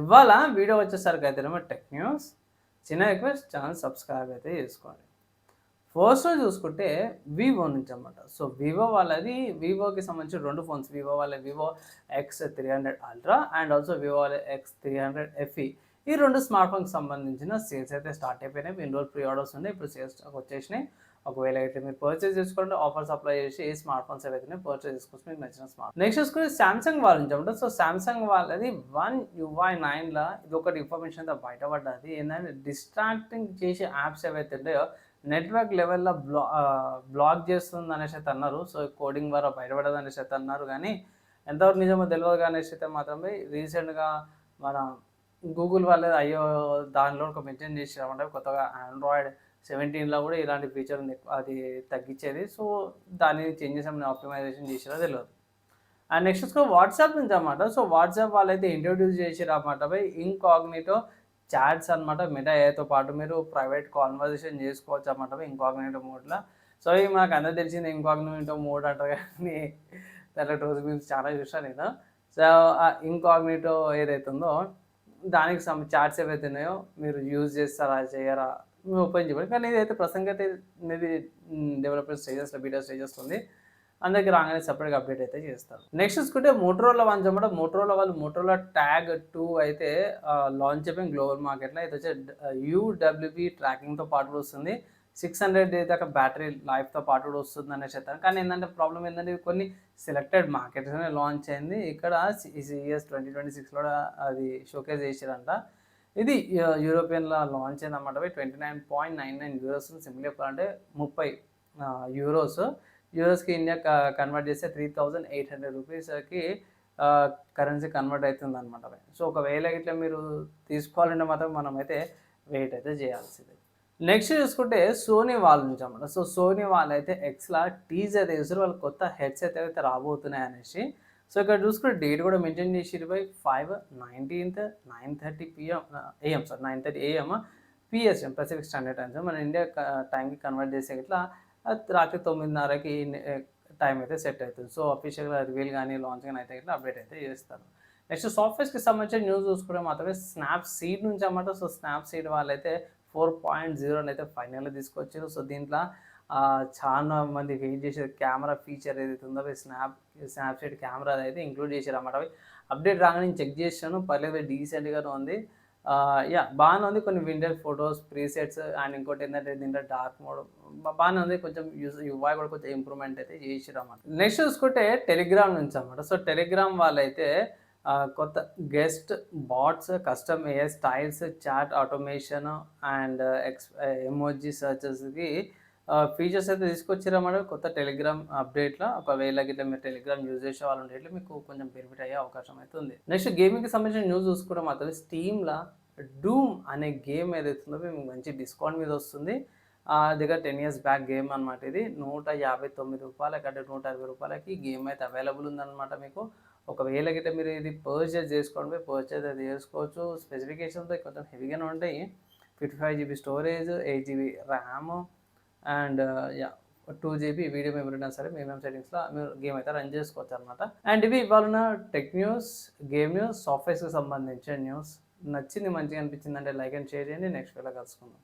ఇవాళ వీడియో వచ్చేసరికి అయితేనేమో టెక్ న్యూస్. చిన్న రిక్వెస్ట్, ఛానల్ సబ్స్క్రైబ్ అయితే చేసుకోండి. ఫస్ట్‌లో చూసుకుంటే వివో నుంచి అనమాట. సో వివో వాళ్ళది, వివోకి సంబంధించిన 2 ఫోన్స్. వివో వాళ్ళ Vivo X300 ultra and also Vivo వాళ్ళ X300 FE. ఈ 2 స్మార్ట్ ఫోన్‌కి సంబంధించిన సేల్స్ అయితే స్టార్ట్ అయిపోయినాయి. ఇన్ని రోజులు ప్రీ ఆర్డర్స్ ఉన్నాయి. ఇప్పుడు సేల్స్ వచ్చేసినాయి. ఒకవేళ అయితే మీరు పర్చేస్ చేసుకోండి, ఆఫర్స్ అప్లై చేసి ఏ స్మార్ట్ ఫోన్స్ ఏవైతే పర్చేస్ చేసుకోవచ్చు మీకు నచ్చిన స్మార్ట్. నెక్స్ట్ చూసుకుంటే సామ్సంగ్ వాళ్ళ నుంచి అనమాట. సో సామ్సంగ్ వాళ్ళది One UI 9లా ఇది ఒకటి ఇన్ఫర్మేషన్ అయితే బయటపడ్డది. ఏంటంటే డిస్ట్రాక్టింగ్ చేసే యాప్స్ ఏవైతే ఉంటాయో నెట్వర్క్ లెవెల్‌లో బ్లాక్ చేస్తుంది అనేసి అయితే అన్నారు. సో కోడింగ్ ద్వారా బయటపడదు అనేసి అయితే అన్నారు. కానీ ఎంతవరకు నిజమో తెలియదు కానీ అయితే మాత్రమే రీసెంట్‌గా మన గూగుల్ వాళ్ళే అయ్యో దానిలో ఒక మెన్షన్ చేసారన్నమాట. కొత్తగా ఆండ్రాయిడ్ 17లో కూడా ఇలాంటి ఫీచర్ ఉంది, అది తగ్గించేది. సో దాన్ని చేంజెస్ ఏమైనా ఆప్టిమైజేషన్ చేసారో తెలియదు. అండ్ నెక్స్ట్ వచ్చి వాట్సాప్ నుంచి అనమాట. సో వాట్సాప్ వాళ్ళైతే ఇంట్రొడ్యూస్ చేసిర్రు అనమాట బై ఇన్కాగ్నిటో చాట్స్ అనమాట. మెటా ఏఐతో పాటు మీరు ప్రైవేట్ కాన్వర్జేషన్ చేసుకోవచ్చు అనమాట ఇన్కాగ్నిటో మోడ్లో. సో ఇవి మనకు అందరూ తెలిసింది ఇన్కాగ్నిటో మోడ్ అంటారు కానీ దాంట్లో రోజు మీరు చాలా చూసాను నేను. సో ఆ ఇన్కాగ్నిటో ఏదైతే ఉందో దానికి చాట్స్ ఏవైతే ఉన్నాయో మీరు యూజ్ చేస్తారా చేయరా ఓపెన్ చేయాలి. కానీ ఇదైతే ప్రస్తుతానికి అయితే మేబీ డెవలప్మెంట్ స్టేజెస్లో బీటా స్టేజెస్ ఉంది. అందరికి రాగానే సెపరేట్గా అప్డేట్ అయితే చేస్తారు. నెక్స్ట్ చూసుకుంటే మోటరోలా వాళ్ళు అనమాట. మోటరోలా వాళ్ళు మోటరోలా ట్యాగ్ 2 అయితే లాంచ్ అయిపోయింది గ్లోబల్ మార్కెట్లో. ఇది వచ్చి UWB ట్రాకింగ్తో పాటు కూడా వస్తుంది. 600 డేస్ దాకా బ్యాటరీ లైఫ్తో పాటు కూడా వస్తుంది అనేసి చెప్తాను. కానీ ఏంటంటే ప్రాబ్లం ఏంటంటే కొన్ని సెలెక్టెడ్ మార్కెట్స్లోనే లాంచ్ అయింది. ఇక్కడ CES 2026లో అది షోకేస్ చేసారంట. ఇది యూరోపియన్లో లాంచ్ అయింది అన్నమాట. 29.99 యూరోస్ సింపుల్ చెప్పాలంటే 30 యూరోస్. యూరోస్కి ఇండియా కన్వర్ట్ చేస్తే 3800 రూపీస్కి కరెన్సీ కన్వర్ట్ అవుతుంది అనమాట. సో ఒకవేళ ఇట్లా మీరు తీసుకోవాలంటే మాత్రం మనమైతే వెయిట్ అయితే చేయాల్సిందే. నెక్స్ట్ చూసుకుంటే సోనీ వాళ్ళ నుంచి అనమాట. సో సోనీ వాళ్ళైతే ఎక్స్లా టీజర్ చేసారు, వాళ్ళు కొత్త హెడ్సెట్ అయితే రాబోతున్నాయి అనేసి. సో ఇక్కడ చూసుకుంటే డేట్ కూడా మెన్షన్ చేసిరు by 5/19 9:30 PM AM sir 9:30 AM PSM Pacific standard times. మన ఇండియా టైంకి కన్వర్ట్ చేసే ఇట్లా రాత్రి 9:30కి టైం అయితే సెట్ అవుతుంది. సో అఫీషియల్గా రివీల్ కానీ లాంచ్ కానీ అయితే ఇట్లా అప్డేట్ అయితే చేస్తారు. నెక్స్ట్ సాఫ్ట్వేర్స్కి సంబంధించిన న్యూస్ చూసుకుంటే మాత్రమే స్నాప్సీడ్ నుంచి అన్నమాట. సో స్నాప్సీడ్ వాళ్ళైతే 4.0 అయితే ఫైనల్గా తీసుకొచ్చారు. సో దీంట్లో చాలా మంది వెయిట్ చేసే కెమెరా ఫీచర్ ఏదైతే ఉందో స్నాప్సీడ్ కెమెరా అయితే ఇంక్లూడ్ చేశారు అన్నమాట. అప్డేట్ రాగానే నేను చెక్ చేశాను, పర్లేదు డీసెంట్గానే ఉంది. బాగానే ఉంది. కొన్ని విండోస్ ఫొటోస్ ప్రీసెట్స్ అండ్ ఇంకోటి ఏంటంటే దీంట్లో డార్క్ మోడ్ బాగానే ఉంది. కొంచెం యూఐ కూడా కొంచెం ఇంప్రూవ్మెంట్ అయితే చేసిరు అన్నమాట. నెక్స్ట్ చూసుకుంటే టెలిగ్రామ్ నుంచి అన్నమాట. సో టెలిగ్రామ్ వాళ్ళైతే కొత్త guest bots, custom AI styles, chat automation and emoji సర్చెస్కి ఫీచర్స్ అయితే తీసుకొచ్చారన్నమాట కొత్త టెలిగ్రామ్ అప్డేట్లో. ఒకవేళ గిట్లా మీరు టెలిగ్రామ్ యూజ్ చేసే వాళ్ళు ఉంటే మీకు కొంచెం బెనిఫిట్ అయ్యే అవకాశం అయితే ఉంది. నెక్స్ట్ గేమింగ్కి సంబంధించిన న్యూస్ చూసుకోవడం మాత్రం స్టీమ్లో డూమ్ అనే గేమ్ ఏదైతే ఉందో మీకు మంచి డిస్కౌంట్ మీద వస్తుంది. దగ్గర 10 years బ్యాక్ గేమ్ అనమాట. ఇది ₹159 అంటే ₹160కి గేమ్ అయితే అవైలబుల్ ఉందన్నమాట మీకు. ఒకవేళ గిట్ట మీరు ఇది పర్చేజ్ చేసుకోండి, పర్చేజ్ అది చేసుకోవచ్చు. స్పెసిఫికేషన్స్ కొంచెం హెవీగానే ఉంటాయి. 55 GB storage, 8 GB RAM and 2 GB video memory అయినా సరే మేమేం సెట్టింగ్స్లో మీరు గేమ్ అయితే రన్ చేసుకోవచ్చు అనమాట. అండ్ ఇవి ఇవాళ టెక్ న్యూస్, గేమ్ న్యూస్, సాఫ్ట్వేర్స్కి సంబంధించిన న్యూస్. నచ్చింది, మంచిగా అనిపించింది అంటే లైక్ అండ్ షేర్ చేయండి. నెక్స్ట్ వీడియోలో కలుసుకుందాం.